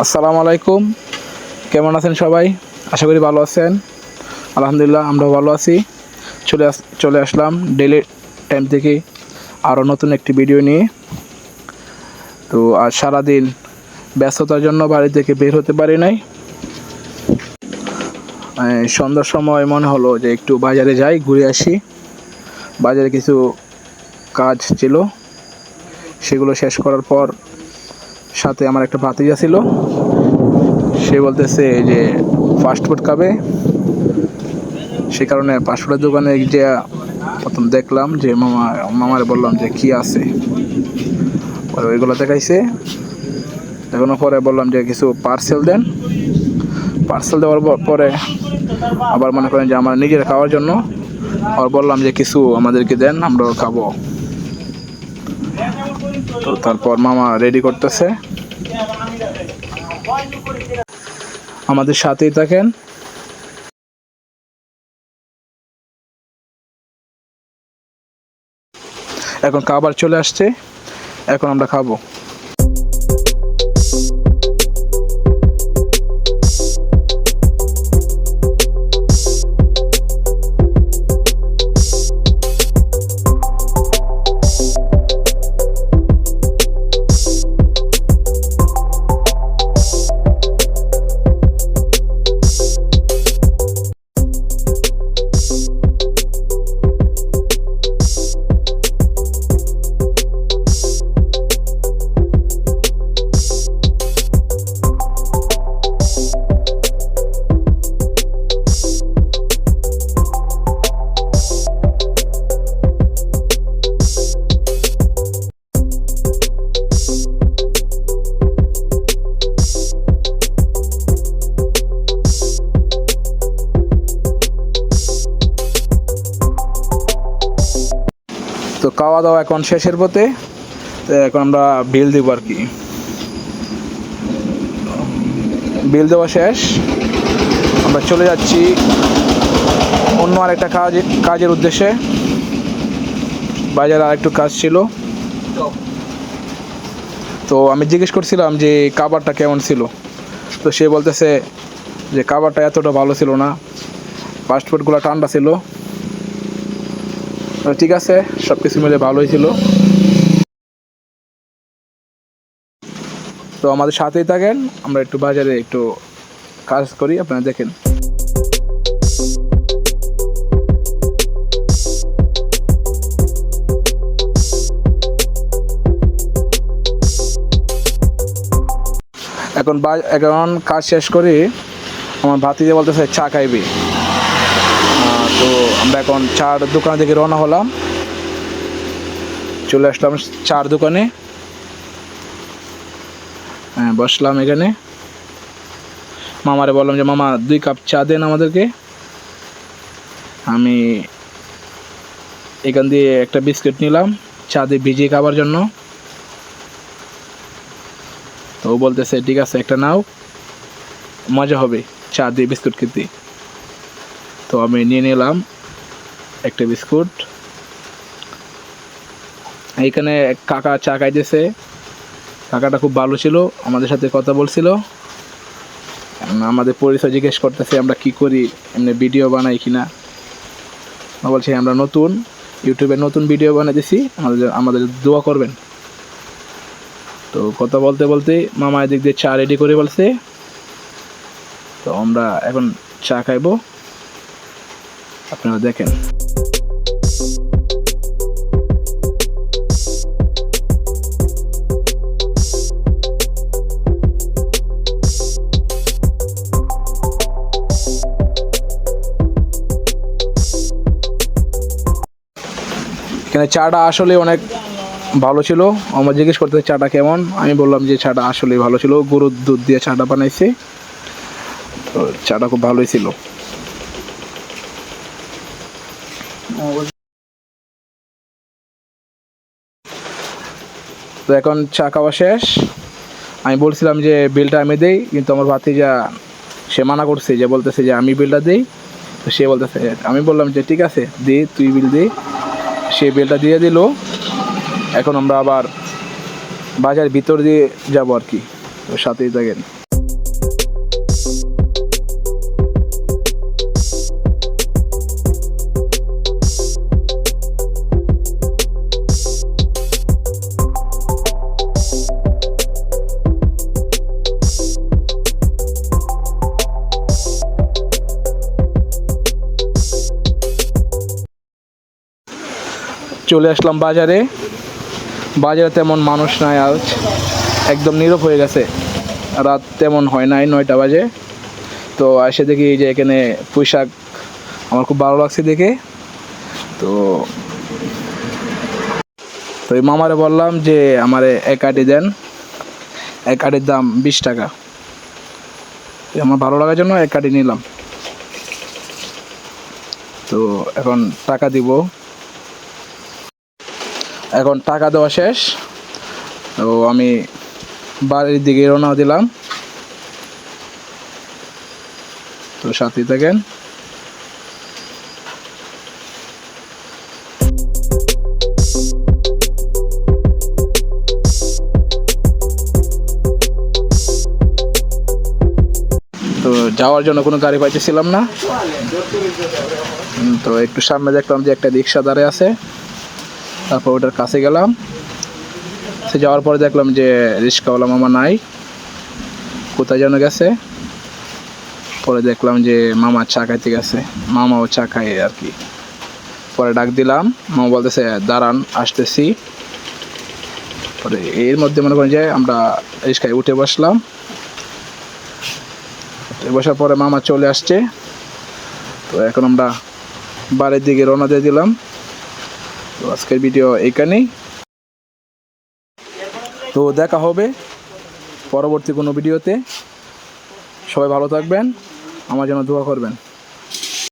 আসসালামু আলাইকুম। কেমন আছেন সবাই? আশা করি ভালো আছেন। আলহামদুলিল্লাহ আমরাও ভালো আছি। চলে আসলাম ডেইলি টাইম থেকে আরও নতুন একটি ভিডিও নিয়ে। তো আজ সারাদিন ব্যস্ততার জন্য বাড়ি থেকে বের হতে পারি নাই। সন্ধ্যার সময় মনে হলো যে একটু বাজারে যাই, ঘুরে আসি। বাজারে কিছু কাজ ছিল, সেগুলো শেষ করার পর সাথে আমার একটা ভাতিজা ছিল। সে বলতেছে যে ফাস্টফুড খাবে, সে কারণে ফাস্টফুডের দোকানে যে প্রথম দেখলাম যে মামারে বললাম যে কি আছে, পরে ওইগুলো দেখাইছে। দেখানোর পরে বললাম যে কিছু পার্সেল দেন। পার্সেল দেওয়ার পরে আবার মনে করেন যে আমার নিজের খাওয়ার জন্য আবার বললাম যে কিছু আমাদেরকে দেন, আমরাও খাবো। তো তারপর মামা রেডি করতেছে, আমাদের সাথেই থাকেন। এখন খাবার চলে আসছে, এখন আমরা খাবো। তো খাওয়া দাওয়া এখন শেষের পথে, এখন আমরা বিল দিব আর কি। বিল দেওয়া শেষ, আমরা চলে যাচ্ছি অন্য আরেকটা কাজের উদ্দেশ্যে। বাজারে আরেকটু কাজ ছিল, তো আমি জিজ্ঞেস করছিলাম যে খাবারটা কেমন ছিল। তো সে বলতেছে যে খাবারটা এতটা ভালো ছিল না, ফাস্টফুডগুলো ঠান্ডা ছিল। ঠিক আছে, সব কিছু মিলে ভালোই ছিল। তো আমাদের সাথেই থাকেন, আমরা একটু বাজারে একটু কাজ করি, আপনারা দেখেন। এখন কাজ শেষ করি, আমার ভাতিজা বলতেছে চা খাইবি। তো আমরা এখন চার দোকান থেকে রওনা হলাম, চলে আসলাম চার দোকানে। বসলাম এখানে, মামারে বললাম যে মামা 2 কাপ চা দেন আমাদেরকে। আমি এখান দিয়ে একটা বিস্কিট নিলাম চা দিয়ে ভিজিয়ে খাবার জন্য। তো ও বলতেছে ঠিক আছে একটা নাও, মজা হবে চা দিয়ে বিস্কুট খেতে। তো আমি নিয়ে নিলাম একটা বিস্কুট। এইখানে কাকা চা খাইতেছে, কাকাটা খুব ভালো ছিল, আমাদের সাথে কথা বলছিল, আমাদের পরিচয় জিজ্ঞেস করতেছে আমরা কি করি, এমনি ভিডিও বানাই কিনা। বলছি আমরা নতুন ইউটিউবে নতুন ভিডিও বানাইতেছি, আমাদের দোয়া করবেন। তো কথা বলতে বলতে মামা এদিক দিয়ে চা রেডি করে বলছে। তো আমরা এখন চা খাইবো, আপনারা দেখেন। এখানে চাটা আসলে অনেক ভালো ছিল। আমার জিজ্ঞেস করতে চাটা কেমন, আমি বললাম যে চাটা আসলে ভালো ছিল, গরুর দুধ দিয়ে চাটা বানাইছে। তো চাটা খুব ভালোই ছিল। তো এখন চা খাওয়া শেষ, আমি বলছিলাম যে বিলটা আমি দেই, কিন্তু আমার ভাতিজা সে মানা করছে, যে বলতেছে যে আমি বিলটা দিই। তো সে বলতেছে, আমি বললাম যে ঠিক আছে দে, তুই বিল দে। সে বিলটা দিয়ে দিল। এখন আমরা আবার বাজার ভিতর দিয়ে যাব আর কি, তো সাথেই থাকেন। চলে আসলাম বাজারে। বাজারে তেমন মানুষ নাই আজ, একদম নীরব হয়ে গেছে। রাত তেমন হয় নাই, 9টা বাজে। তো এসে দেখি যে এখানে পুঁইশাক আমার খুব ভালো লাগছে দেখে। তো তো এই মামারে বললাম যে আমারে এক আটি দেন, এক আটির দাম 20 টাকা। আমার ভালো লাগার জন্য এক আটি নিলাম। তো এখন টাকা দিব, এখন টাকা দেওয়া শেষ। তো আমি বাড়ির দিকে রওনা দিলাম। তো সাথে থাকেন। তো যাওয়ার জন্য কোনো গাড়ি পাইতেছিলাম না। তো একটু সামনে দেখলাম যে একটা রিক্সা দাঁড়িয়ে আছে। তারপর ওটার কাছে গেলাম। সে যাওয়ার পরে দেখলাম যে রিক্সাওয়ালা মামা নাই, কোথায় যেন গেছে। পরে দেখলাম যে মামা চা খাইতে গেছে, মামাও চা খায় আর কি। পরে ডাক দিলাম, মামা বলতেছে দাঁড়ান আসতেছি। পরে এর মধ্যে মনে করেন যে আমরা রিক্সায় উঠে বসলাম। বসার পরে মামা চলে আসছে। তো এখন আমরা বাড়ির দিকে রওনা দিয়ে দিলাম। তো আজকের ভিডিও এইখানেই। তো দেখা হবে পরবর্তী কোনো ভিডিওতে। সবাই ভালো থাকবেন, আমার জন্য দোয়া করবেন।